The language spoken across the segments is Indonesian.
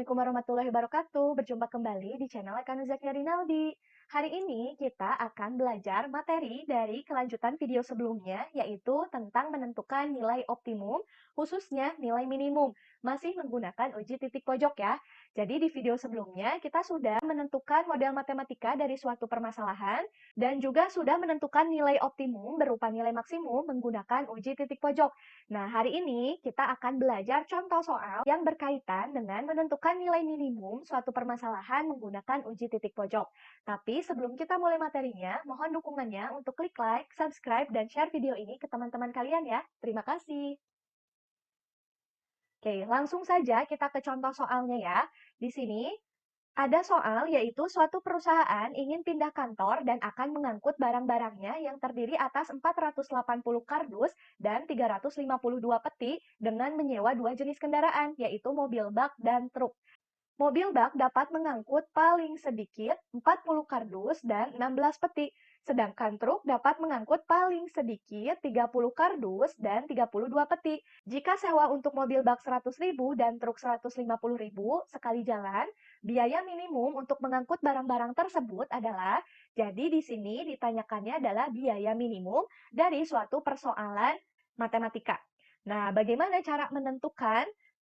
Assalamualaikum warahmatullahi wabarakatuh. Berjumpa kembali di channel Ekanuzakia Rinaldi. Hari ini kita akan belajar materi dari kelanjutan video sebelumnya, yaitu tentang menentukan nilai optimum, khususnya nilai minimum, masih menggunakan uji titik pojok ya. Jadi di video sebelumnya kita sudah menentukan model matematika dari suatu permasalahan, dan juga sudah menentukan nilai optimum berupa nilai maksimum menggunakan uji titik pojok. Nah, hari ini kita akan belajar contoh soal yang berkaitan dengan menentukan nilai minimum suatu permasalahan menggunakan uji titik pojok. Tapi sebelum kita mulai materinya, mohon dukungannya untuk klik like, subscribe, dan share video ini ke teman-teman kalian ya. Terima kasih. Oke, langsung saja kita ke contoh soalnya ya. Di sini ada soal yaitu suatu perusahaan ingin pindah kantor dan akan mengangkut barang-barangnya yang terdiri atas 480 kardus dan 352 peti dengan menyewa dua jenis kendaraan, yaitu mobil bak dan truk. Mobil bak dapat mengangkut paling sedikit 40 kardus dan 16 peti, sedangkan truk dapat mengangkut paling sedikit 30 kardus dan 32 peti. Jika sewa untuk mobil bak 100.000 dan truk 150.000 sekali jalan, biaya minimum untuk mengangkut barang-barang tersebut adalah, jadi di sini ditanyakannya adalah biaya minimum dari suatu persoalan matematika. Nah, bagaimana cara menentukan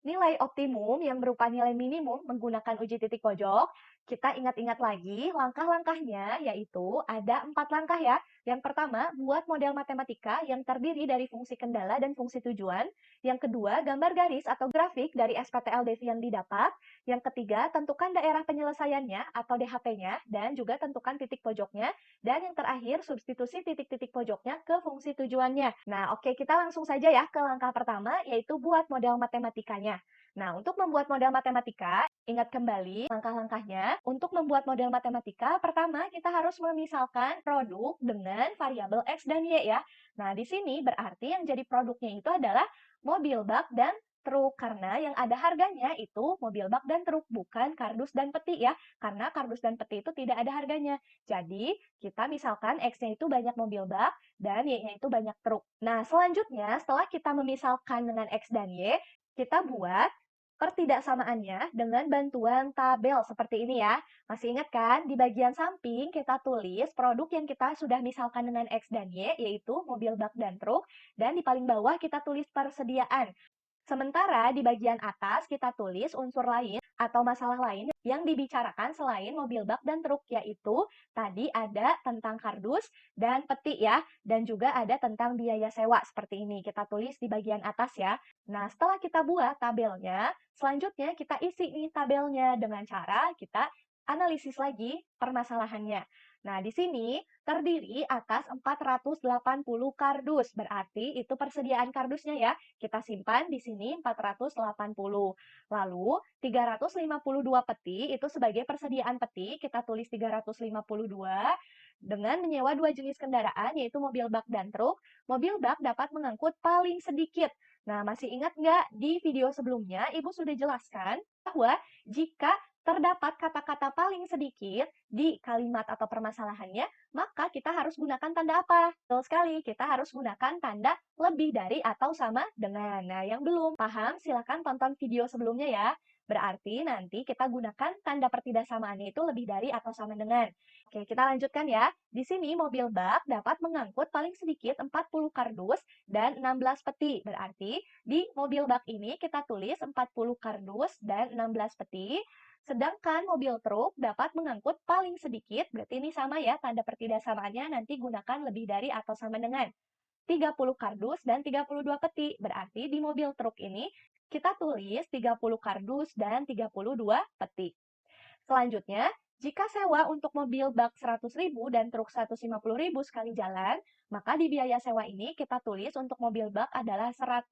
nilai optimum yang berupa nilai minimum menggunakan uji titik pojok? Kita ingat-ingat lagi langkah-langkahnya, yaitu ada 4 langkah ya. Yang pertama, buat model matematika yang terdiri dari fungsi kendala dan fungsi tujuan. Yang kedua, gambar garis atau grafik dari SPTLDV yang didapat. Yang ketiga, tentukan daerah penyelesaiannya atau DHP-nya, dan juga tentukan titik pojoknya. Dan yang terakhir, substitusi titik-titik pojoknya ke fungsi tujuannya. Nah, oke, kita langsung saja ya ke langkah pertama, yaitu buat model matematikanya. Nah, untuk membuat model matematika, ingat kembali langkah-langkahnya. Untuk membuat model matematika, pertama kita harus memisalkan produk dengan variabel X dan Y ya. Nah, di sini berarti yang jadi produknya itu adalah mobil bak dan truk, karena yang ada harganya itu mobil bak dan truk, bukan kardus dan peti ya, karena kardus dan peti itu tidak ada harganya. Jadi, kita misalkan X-nya itu banyak mobil bak, dan Y-nya itu banyak truk. Nah, selanjutnya setelah kita memisalkan dengan X dan Y, kita buat pertidaksamaannya dengan bantuan tabel seperti ini ya. Masih ingat kan? Di bagian samping kita tulis produk yang kita sudah misalkan dengan X dan Y, yaitu mobil bak dan truk. Dan di paling bawah kita tulis persediaan. Sementara di bagian atas kita tulis unsur lain atau masalah lain yang dibicarakan selain mobil bak dan truk, yaitu tadi ada tentang kardus dan peti ya, dan juga ada tentang biaya sewa seperti ini. Kita tulis di bagian atas ya. Nah, setelah kita buat tabelnya, selanjutnya kita isi nih tabelnya dengan cara kita analisis lagi permasalahannya. Nah, di sini terdiri atas 480 kardus, berarti itu persediaan kardusnya ya. Kita simpan di sini 480. Lalu 352 peti itu sebagai persediaan peti, kita tulis 352 dengan menyewa dua jenis kendaraan yaitu mobil bak dan truk. Mobil bak dapat mengangkut paling sedikit. Nah, masih ingat nggak di video sebelumnya Ibu sudah jelaskan bahwa jika terdapat kata-kata paling sedikit di kalimat atau permasalahannya, maka kita harus gunakan tanda apa? Betul sekali, kita harus gunakan tanda lebih dari atau sama dengan. Nah, yang belum paham, silakan tonton video sebelumnya ya. Berarti nanti kita gunakan tanda pertidaksamaannya itu lebih dari atau sama dengan. Oke, kita lanjutkan ya. Di sini mobil bak dapat mengangkut paling sedikit 40 kardus dan 16 peti. Berarti di mobil bak ini kita tulis 40 kardus dan 16 peti. Sedangkan mobil truk dapat mengangkut paling sedikit, berarti ini sama ya, tanda pertidaksamaannya nanti gunakan lebih dari atau sama dengan 30 kardus dan 32 peti. Berarti di mobil truk ini kita tulis 30 kardus dan 32 peti. Selanjutnya, jika sewa untuk mobil bak 100.000 dan truk 150.000 sekali jalan, maka di biaya sewa ini kita tulis untuk mobil bak adalah 100.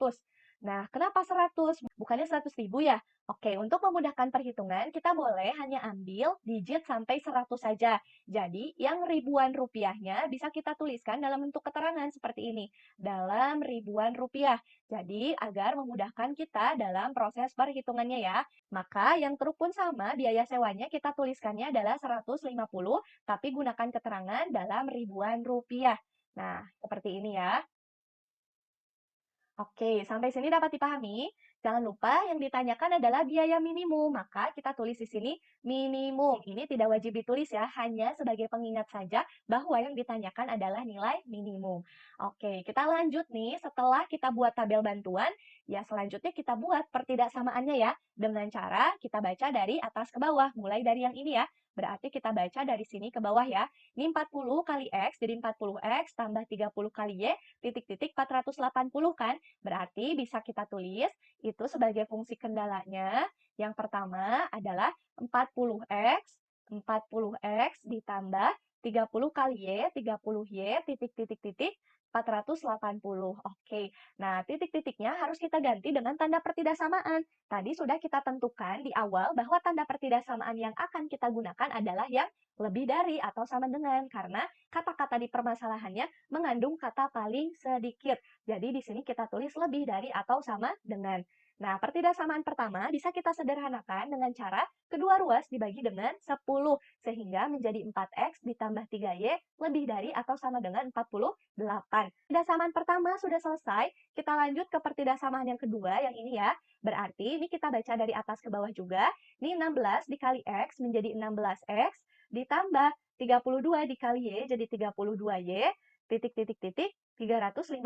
Nah, kenapa 100? Bukannya 100.000 ya? Oke, untuk memudahkan perhitungan, kita boleh hanya ambil digit sampai 100 saja. Jadi, yang ribuan rupiahnya bisa kita tuliskan dalam bentuk keterangan seperti ini. Dalam ribuan rupiah. Jadi, agar memudahkan kita dalam proses perhitungannya ya. Maka yang truk pun sama, biaya sewanya kita tuliskannya adalah 150, tapi gunakan keterangan dalam ribuan rupiah. Nah, seperti ini ya. Oke, sampai sini dapat dipahami? Jangan lupa yang ditanyakan adalah biaya minimum, maka kita tulis di sini minimum. Ini tidak wajib ditulis ya, hanya sebagai pengingat saja bahwa yang ditanyakan adalah nilai minimum. Oke, kita lanjut nih. Setelah kita buat tabel bantuan, ya selanjutnya kita buat pertidaksamaannya ya. Dengan cara kita baca dari atas ke bawah, mulai dari yang ini ya. Berarti kita baca dari sini ke bawah ya. Ini 40 kali X, jadi 40X tambah 30 kali Y, titik-titik 480 kan? Berarti bisa kita tulis itu sebagai fungsi kendalanya. Yang pertama adalah 40X, 40X ditambah 30 kali Y, 30Y, titik-titik-titik, 480. Oke, nah titik-titiknya harus kita ganti dengan tanda pertidaksamaan. Tadi sudah kita tentukan di awal bahwa tanda pertidaksamaan yang akan kita gunakan adalah yang lebih dari atau sama dengan, karena kata-kata di permasalahannya mengandung kata paling sedikit. Jadi di sini kita tulis lebih dari atau sama dengan. Nah, pertidaksamaan pertama bisa kita sederhanakan dengan cara kedua ruas dibagi dengan 10, sehingga menjadi 4X ditambah 3Y lebih dari atau sama dengan 48. Pertidaksamaan pertama sudah selesai, kita lanjut ke pertidaksamaan yang kedua, yang ini ya. Berarti ini kita baca dari atas ke bawah juga. Ini 16 dikali X menjadi 16X, ditambah 32 dikali Y jadi 32Y, titik-titik-titik 352.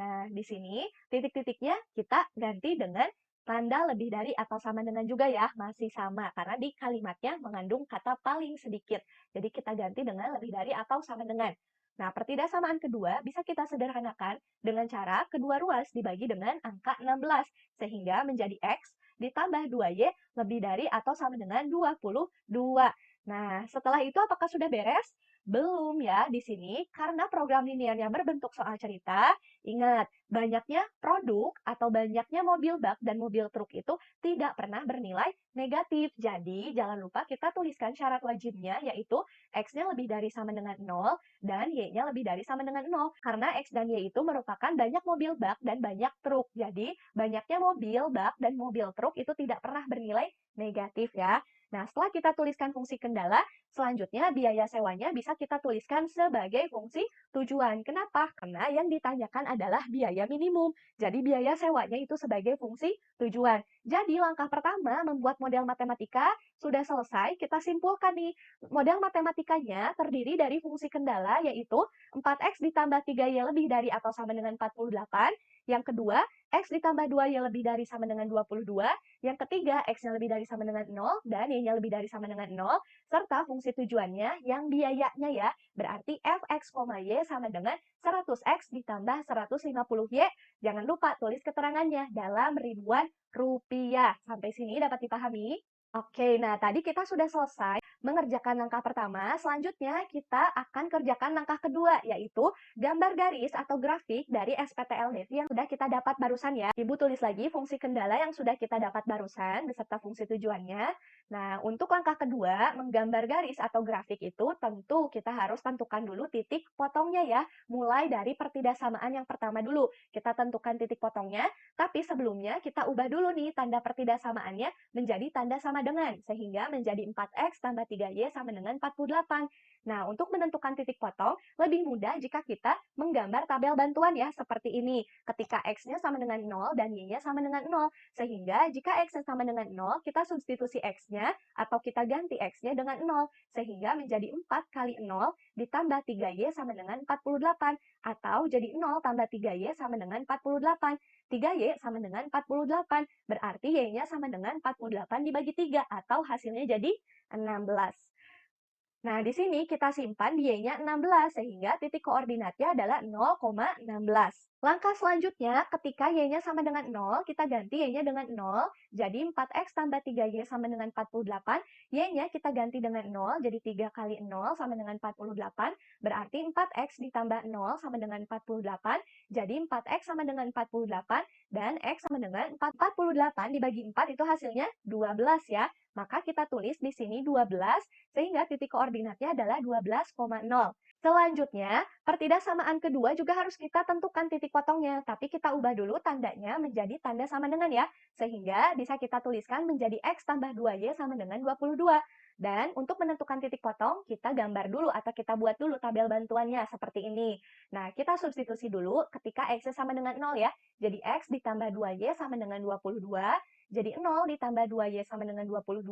Nah, di sini titik-titiknya kita ganti dengan tanda lebih dari atau sama dengan juga ya, masih sama karena di kalimatnya mengandung kata paling sedikit. Jadi kita ganti dengan lebih dari atau sama dengan. Nah, pertidaksamaan kedua bisa kita sederhanakan dengan cara kedua ruas dibagi dengan angka 16, sehingga menjadi X ditambah 2Y lebih dari atau sama dengan 22. Nah, setelah itu apakah sudah beres? Belum ya di sini, karena program linearnya berbentuk soal cerita, ingat, banyaknya produk atau banyaknya mobil bak dan mobil truk itu tidak pernah bernilai negatif. Jadi, jangan lupa kita tuliskan syarat wajibnya, yaitu X-nya lebih dari sama dengan 0 dan Y-nya lebih dari sama dengan 0. Karena X dan Y itu merupakan banyak mobil bak dan banyak truk. Jadi, banyaknya mobil bak dan mobil truk itu tidak pernah bernilai negatif ya. Nah, setelah kita tuliskan fungsi kendala, selanjutnya biaya sewanya bisa kita tuliskan sebagai fungsi tujuan. Kenapa? Karena yang ditanyakan adalah biaya minimum. Jadi biaya sewanya itu sebagai fungsi tujuan. Jadi langkah pertama membuat model matematika sudah selesai, kita simpulkan nih. Model matematikanya terdiri dari fungsi kendala yaitu 4X ditambah 3Y lebih dari atau sama dengan 48. Yang kedua, X ditambah 2Y lebih dari sama dengan 22. Yang ketiga, X-nya lebih dari sama dengan 0 dan Y-nya lebih dari sama dengan 0, serta fungsi tujuannya yang biayanya ya, berarti Fx, Y sama dengan 100X ditambah 150Y. Jangan lupa tulis keterangannya dalam ribuan rupiah. Sampai sini dapat dipahami? Oke, nah tadi kita sudah selesai mengerjakan langkah pertama. Selanjutnya kita akan kerjakan langkah kedua, yaitu gambar garis atau grafik dari SPTLDV yang sudah kita dapat barusan ya. Ibu tulis lagi fungsi kendala yang sudah kita dapat barusan beserta fungsi tujuannya. Nah, untuk langkah kedua, menggambar garis atau grafik itu tentu kita harus tentukan dulu titik potongnya ya. Mulai dari pertidaksamaan yang pertama dulu. Kita tentukan titik potongnya, tapi sebelumnya kita ubah dulu nih tanda pertidaksamaannya menjadi tanda sama dengan, sehingga menjadi 4X tambah 3Y sama dengan 48. Nah, untuk menentukan titik potong, lebih mudah jika kita menggambar tabel bantuan ya, seperti ini. Ketika X-nya sama dengan 0 dan Y-nya sama dengan 0. Sehingga jika X-nya sama dengan 0, kita substitusi X-nya atau kita ganti X-nya dengan 0. Sehingga menjadi 4 kali 0 ditambah 3Y sama dengan 48. Atau jadi 0 tambah 3Y sama dengan 48. 3Y sama dengan 48. Berarti Y-nya sama dengan 48 dibagi 3 atau hasilnya jadi 16. Nah, di sini kita simpan Y-nya 16, sehingga titik koordinatnya adalah 0,16. Langkah selanjutnya, ketika Y-nya sama dengan 0, kita ganti Y-nya dengan 0, jadi 4X tambah 3Y sama dengan 48, Y-nya kita ganti dengan 0, jadi 3 kali 0 sama dengan 48, berarti 4X ditambah 0 sama dengan 48, jadi 4X sama dengan 48, dan X sama dengan 48 dibagi 4 itu hasilnya 12 ya. Maka kita tulis di sini 12, sehingga titik koordinatnya adalah 12,0. Selanjutnya, pertidaksamaan kedua juga harus kita tentukan titik potongnya, tapi kita ubah dulu tandanya menjadi tanda sama dengan ya, sehingga bisa kita tuliskan menjadi X tambah 2Y sama dengan 22. Dan untuk menentukan titik potong, kita gambar dulu atau kita buat dulu tabel bantuannya seperti ini. Nah, kita substitusi dulu ketika X sama dengan 0 ya. jadi X ditambah 2Y sama dengan 22, jadi 0 ditambah 2Y sama dengan 22,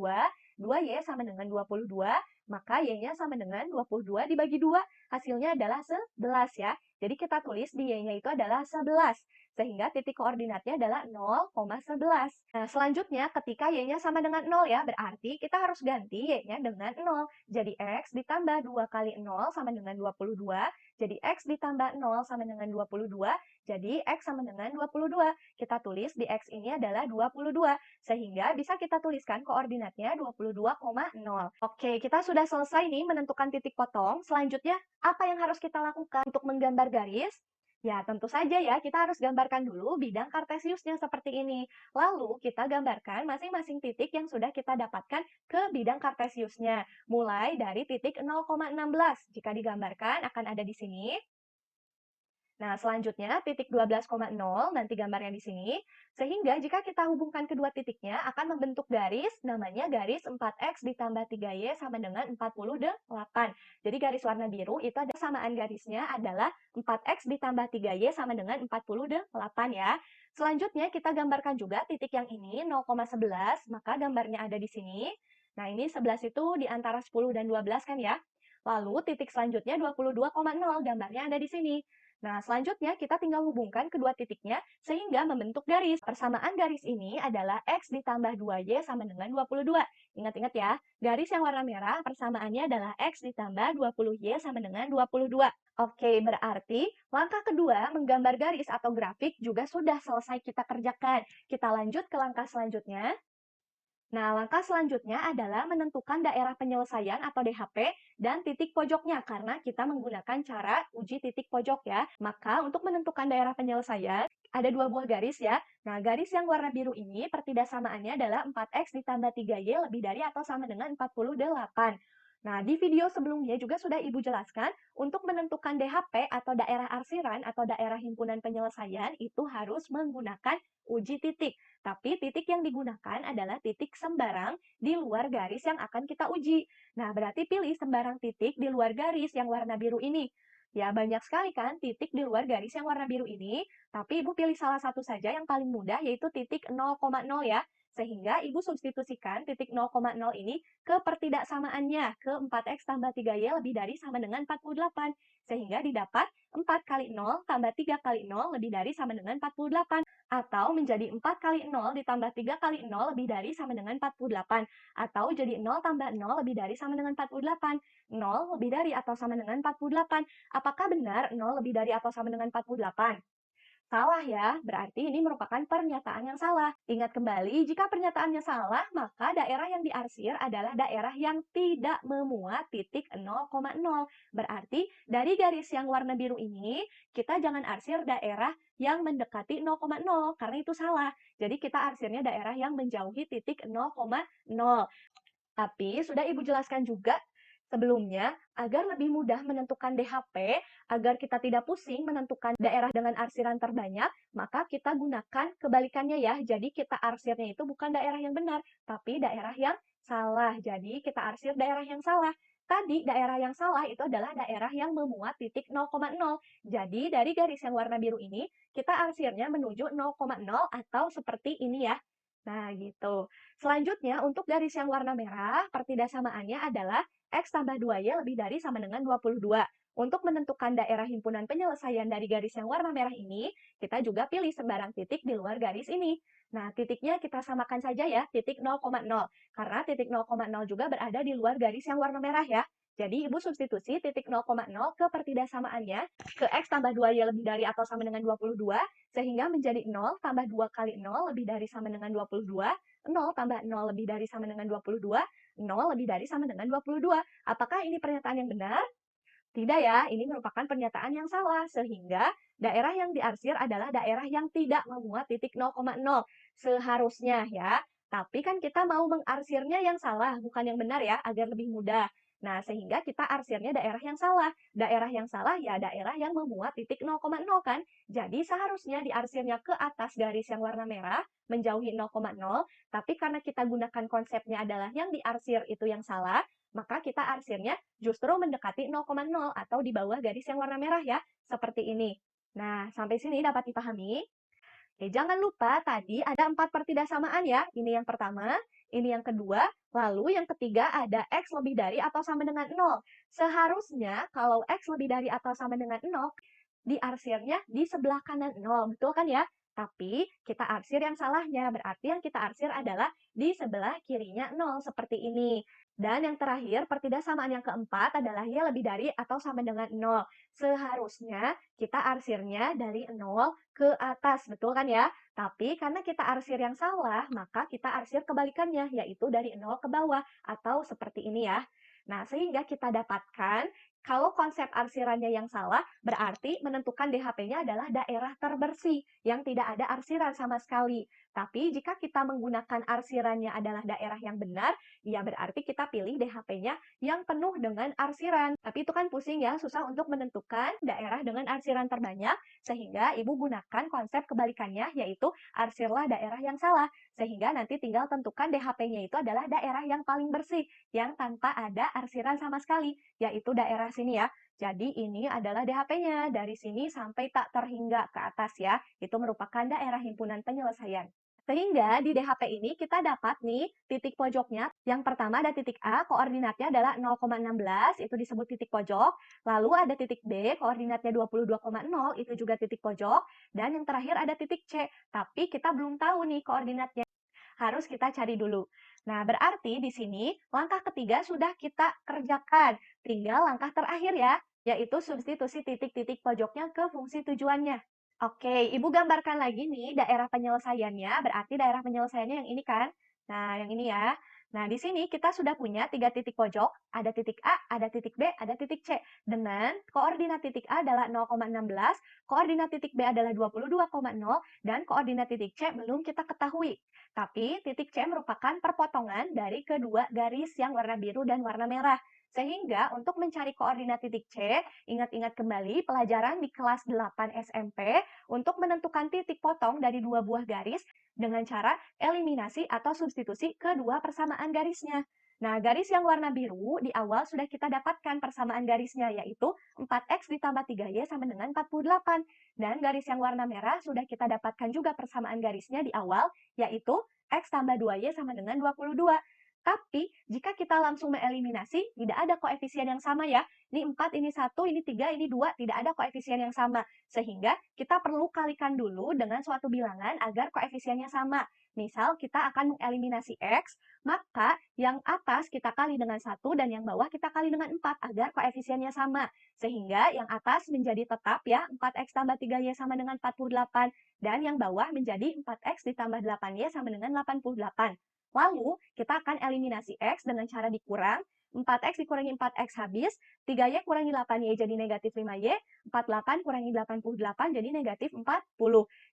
2Y sama dengan 22, maka Y-nya sama dengan 22 dibagi 2, hasilnya adalah 11 ya. Jadi kita tulis di Y-nya itu adalah 11, sehingga titik koordinatnya adalah 0,11. Nah, selanjutnya ketika Y-nya sama dengan 0 ya, berarti kita harus ganti Y-nya dengan 0. Jadi X ditambah 2 kali 0 sama dengan 22, jadi X ditambah 0 sama dengan 22, jadi X sama dengan 22. Kita tulis di X ini adalah 22, sehingga bisa kita tuliskan koordinatnya 22,0. Oke, kita sudah selesai nih menentukan titik potong. Selanjutnya, apa yang harus kita lakukan untuk menggambar garis? Ya, tentu saja ya, kita harus gambarkan dulu bidang kartesiusnya seperti ini. Lalu, kita gambarkan masing-masing titik yang sudah kita dapatkan ke bidang kartesiusnya. Mulai dari titik 0,16. Jika digambarkan, akan ada di sini. Nah, selanjutnya titik 12,0 nanti gambarnya di sini. Sehingga jika kita hubungkan kedua titiknya akan membentuk garis namanya garis 4X ditambah 3Y sama dengan 48. Jadi garis warna biru itu ada samaan garisnya adalah 4X ditambah 3Y sama dengan 48 ya. Selanjutnya kita gambarkan juga titik yang ini 0,11, maka gambarnya ada di sini. Nah, ini 11 itu di antara 10 dan 12 kan ya. Lalu titik selanjutnya 22,0, gambarnya ada di sini. Nah, selanjutnya kita tinggal hubungkan kedua titiknya sehingga membentuk garis. Persamaan garis ini adalah X ditambah 2Y sama dengan 22. Ingat-ingat ya, garis yang warna merah persamaannya adalah X ditambah 20Y sama dengan 22. Oke, berarti langkah kedua menggambar garis atau grafik juga sudah selesai kita kerjakan. Kita lanjut ke langkah selanjutnya. Nah, langkah selanjutnya adalah menentukan daerah penyelesaian atau DHP dan titik pojoknya karena kita menggunakan cara uji titik pojok ya. Maka untuk menentukan daerah penyelesaian, ada dua buah garis ya. Nah, garis yang warna biru ini pertidasamaannya adalah 4X ditambah 3Y lebih dari atau sama dengan 48. Nah, di video sebelumnya juga sudah Ibu jelaskan, untuk menentukan DHP atau daerah arsiran atau daerah himpunan penyelesaian itu harus menggunakan uji titik. Tapi titik yang digunakan adalah titik sembarang di luar garis yang akan kita uji. Nah, berarti pilih sembarang titik di luar garis yang warna biru ini. Ya, banyak sekali kan titik di luar garis yang warna biru ini, tapi Ibu pilih salah satu saja yang paling mudah, yaitu titik 0,0 ya. Sehingga Ibu substitusikan titik 0,0 ini ke pertidaksamaannya, ke 4X tambah 3Y lebih dari sama dengan 48. Sehingga didapat 4 kali 0 tambah 3 kali 0 lebih dari sama dengan 48. Atau menjadi 4 kali 0 ditambah 3 kali 0 lebih dari sama dengan 48. Atau jadi 0 tambah 0 lebih dari sama dengan 48. 0 lebih dari atau sama dengan 48. Apakah benar 0 lebih dari atau sama dengan 48? Salah ya, berarti ini merupakan pernyataan yang salah. Ingat kembali, jika pernyataannya salah, maka daerah yang diarsir adalah daerah yang tidak memuat titik 0,0. Berarti dari garis yang warna biru ini, kita jangan arsir daerah yang mendekati 0,0, karena itu salah. Jadi kita arsirnya daerah yang menjauhi titik 0,0. Tapi sudah Ibu jelaskan juga sebelumnya, agar lebih mudah menentukan DHP, agar kita tidak pusing menentukan daerah dengan arsiran terbanyak, maka kita gunakan kebalikannya ya. Jadi kita arsirnya itu bukan daerah yang benar, tapi daerah yang salah. Jadi kita arsir daerah yang salah. Tadi daerah yang salah itu adalah daerah yang memuat titik 0,0. Jadi dari garis yang warna biru ini, kita arsirnya menuju 0,0 atau seperti ini ya. Nah, gitu. Selanjutnya, untuk garis yang warna merah, pertidasamaannya adalah X tambah 2Y lebih dari sama dengan 22. Untuk menentukan daerah himpunan penyelesaian dari garis yang warna merah ini, kita juga pilih sembarang titik di luar garis ini. Nah, titiknya kita samakan saja ya, titik 0,0. Karena titik 0,0 juga berada di luar garis yang warna merah ya. Jadi, Ibu substitusi titik 0,0 ke pertidasamaannya ke X tambah 2Y lebih dari atau sama dengan 22, sehingga menjadi 0 tambah 2 kali 0 lebih dari sama dengan 22, 0 tambah 0 lebih dari sama dengan 22, 0 lebih dari sama dengan 22. Apakah ini pernyataan yang benar? Tidak ya, ini merupakan pernyataan yang salah, sehingga daerah yang diarsir adalah daerah yang tidak memuat titik 0,0. Seharusnya ya, tapi kan kita mau mengarsirnya yang salah, bukan yang benar ya, agar lebih mudah. Nah, sehingga kita arsirnya daerah yang salah. Daerah yang salah ya daerah yang memuat titik 0,0 kan. Jadi seharusnya diarsirnya ke atas garis yang warna merah, menjauhi 0,0, tapi karena kita gunakan konsepnya adalah yang diarsir itu yang salah, maka kita arsirnya justru mendekati 0,0 atau di bawah garis yang warna merah ya, seperti ini. Nah, sampai sini dapat dipahami? Oke, jangan lupa tadi ada 4 pertidaksamaan ya. Ini yang pertama, ini yang kedua, lalu yang ketiga ada X lebih dari atau sama dengan 0. Seharusnya kalau X lebih dari atau sama dengan 0, diarsirnya di sebelah kanan 0, betul kan ya? Tapi kita arsir yang salahnya, berarti yang kita arsir adalah di sebelah kirinya 0, seperti ini. Dan yang terakhir, pertidaksamaan yang keempat adalah Y lebih dari atau sama dengan 0. Seharusnya kita arsirnya dari 0 ke atas, betul kan ya? Tapi karena kita arsir yang salah, maka kita arsir kebalikannya, yaitu dari 0 ke bawah, atau seperti ini ya. Nah, sehingga kita dapatkan kalau konsep arsirannya yang salah, berarti menentukan DHP-nya adalah daerah terbersih, yang tidak ada arsiran sama sekali. Tapi jika kita menggunakan arsirannya adalah daerah yang benar, ya berarti kita pilih DHP-nya yang penuh dengan arsiran. Tapi itu kan pusing ya, susah untuk menentukan daerah dengan arsiran terbanyak, sehingga Ibu gunakan konsep kebalikannya, yaitu arsirlah daerah yang salah. Sehingga nanti tinggal tentukan DHP-nya itu adalah daerah yang paling bersih, yang tanpa ada arsiran sama sekali, yaitu daerah sini ya. Jadi ini adalah DHP-nya, dari sini sampai tak terhingga ke atas ya. Itu merupakan daerah himpunan penyelesaian. Sehingga di DHP ini kita dapat nih titik pojoknya. Yang pertama ada titik A, koordinatnya adalah 0,16, itu disebut titik pojok. Lalu ada titik B, koordinatnya 22,0, itu juga titik pojok. Dan yang terakhir ada titik C, tapi kita belum tahu nih koordinatnya. Harus kita cari dulu. Nah, berarti di sini langkah ketiga sudah kita kerjakan. Tinggal langkah terakhir ya, yaitu substitusi titik-titik pojoknya ke fungsi tujuannya. Oke, Ibu gambarkan lagi nih daerah penyelesaiannya, berarti daerah penyelesaiannya yang ini kan? Nah, yang ini ya. Nah, di sini kita sudah punya 3 titik pojok, ada titik A, ada titik B, ada titik C. Dengan koordinat titik A adalah 0,16, koordinat titik B adalah 22,0, dan koordinat titik C belum kita ketahui. Tapi titik C merupakan perpotongan dari kedua garis yang warna biru dan warna merah. Sehingga untuk mencari koordinat titik C, ingat-ingat kembali pelajaran di kelas 8 SMP untuk menentukan titik potong dari dua buah garis dengan cara eliminasi atau substitusi kedua persamaan garisnya. Nah, garis yang warna biru di awal sudah kita dapatkan persamaan garisnya, yaitu 4X ditambah 3Y sama dengan 48. Dan garis yang warna merah sudah kita dapatkan juga persamaan garisnya di awal, yaitu X tambah 2Y sama dengan 22. Tapi, jika kita langsung mengeliminasi, tidak ada koefisien yang sama ya. Ini 4, ini 1, ini 3, ini 2, tidak ada koefisien yang sama. Sehingga kita perlu kalikan dulu dengan suatu bilangan agar koefisiennya sama. Misal kita akan mengeliminasi X, maka yang atas kita kali dengan 1 dan yang bawah kita kali dengan 4 agar koefisiennya sama. Sehingga yang atas menjadi tetap ya, 4X tambah 3Y sama dengan 48. Dan yang bawah menjadi 4X ditambah 8Y sama dengan 88. Lalu, kita akan eliminasi X dengan cara dikurang. 4X dikurangi 4X habis, 3Y kurangi 8Y jadi negatif 5Y, 48 kurangi 88 jadi negatif 40.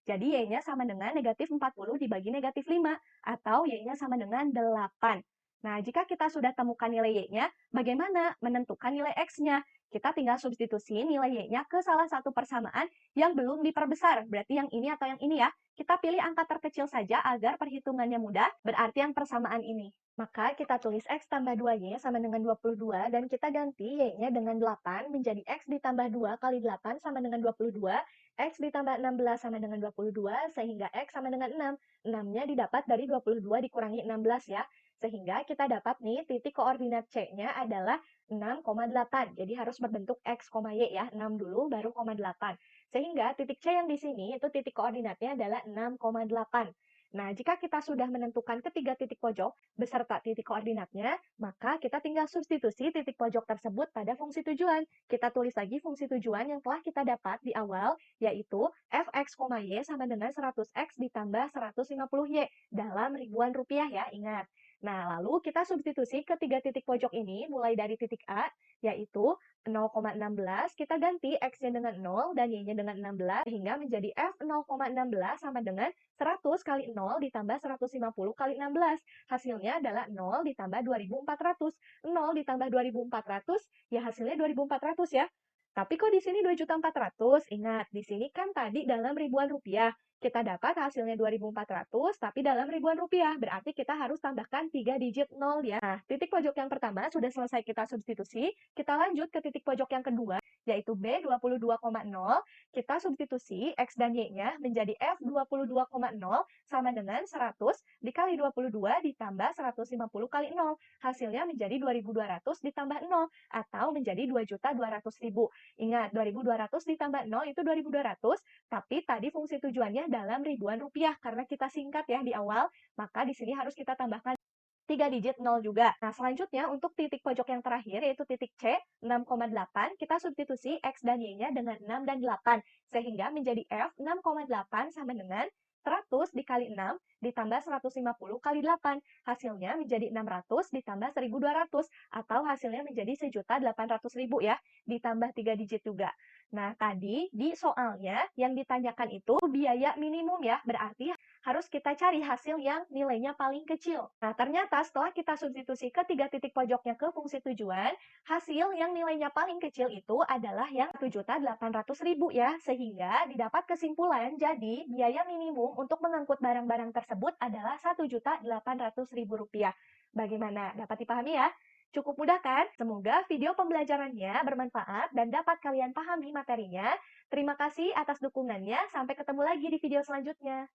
Jadi Y-nya sama dengan negatif 40 dibagi negatif 5, atau Y-nya sama dengan 8. Nah, jika kita sudah temukan nilai Y-nya, bagaimana menentukan nilai X-nya? Kita tinggal substitusi nilai Y-nya ke salah satu persamaan yang belum diperbesar, berarti yang ini atau yang ini ya. Kita pilih angka terkecil saja agar perhitungannya mudah, berarti yang persamaan ini. Maka kita tulis X tambah 2Y sama dengan 22, dan kita ganti Y-nya dengan 8 menjadi X ditambah 2 kali 8 sama dengan 22, X ditambah 16 sama dengan 22, sehingga X sama dengan 6. 6-nya didapat dari 22 dikurangi 16 ya. Sehingga kita dapat nih titik koordinat C-nya adalah 6,8. Jadi harus berbentuk X, Y ya. 6 dulu baru 8. Sehingga titik C yang di sini itu titik koordinatnya adalah 6,8. Nah, jika kita sudah menentukan ketiga titik pojok beserta titik koordinatnya, maka kita tinggal substitusi titik pojok tersebut pada fungsi tujuan. Kita tulis lagi fungsi tujuan yang telah kita dapat di awal, yaitu fx, y sama dengan 100x ditambah 150y dalam ribuan rupiah ya, ingat. Nah, lalu kita substitusi ketiga titik pojok ini mulai dari titik A, yaitu 0,16, kita ganti X-nya dengan 0 dan Y-nya dengan 16, sehingga menjadi F 0,16 sama dengan 100 kali 0 ditambah 150 kali 16. Hasilnya adalah 0 ditambah 2.400. 0 ditambah 2.400, ya hasilnya 2.400 ya. Tapi kok di sini 2.400.000? Ingat, di sini kan tadi dalam ribuan rupiah. Kita dapat hasilnya 2.400, tapi dalam ribuan rupiah. Berarti kita harus tambahkan 3 digit 0 ya. Nah, titik pojok yang pertama sudah selesai kita substitusi. Kita lanjut ke titik pojok yang kedua, yaitu B 22,0. Kita substitusi X dan Y-nya menjadi F 22,0 sama dengan 100 dikali 22 ditambah 150 kali 0. Hasilnya menjadi 2.200 ditambah 0 atau menjadi 2.200.000. Ingat, 2.200 ditambah 0 itu 2.200, tapi tadi fungsi tujuannya dalam ribuan rupiah karena kita singkat ya di awal, maka di sini harus kita tambahkan 3 digit 0 juga. Nah, selanjutnya untuk titik pojok yang terakhir yaitu titik C 6,8, kita substitusi X dan Y-nya dengan 6 dan 8 sehingga menjadi F 6,8 sama dengan 100 dikali 6 ditambah 150 kali 8. Hasilnya menjadi 600 ditambah 1.200 atau hasilnya menjadi 1.800.000 ya, ditambah 3 digit juga. Nah, tadi di soalnya yang ditanyakan itu biaya minimum ya, berarti harus kita cari hasil yang nilainya paling kecil. Nah, ternyata setelah kita substitusi ketiga titik pojoknya ke fungsi tujuan, hasil yang nilainya paling kecil itu adalah yang 1.800.000 ya, sehingga didapat kesimpulan jadi biaya minimum untuk mengangkut barang-barang tersebut adalah Rp1.800.000. Bagaimana? Dapat dipahami ya? Cukup mudah kan? Semoga video pembelajarannya bermanfaat dan dapat kalian pahami materinya. Terima kasih atas dukungannya. Sampai ketemu lagi di video selanjutnya.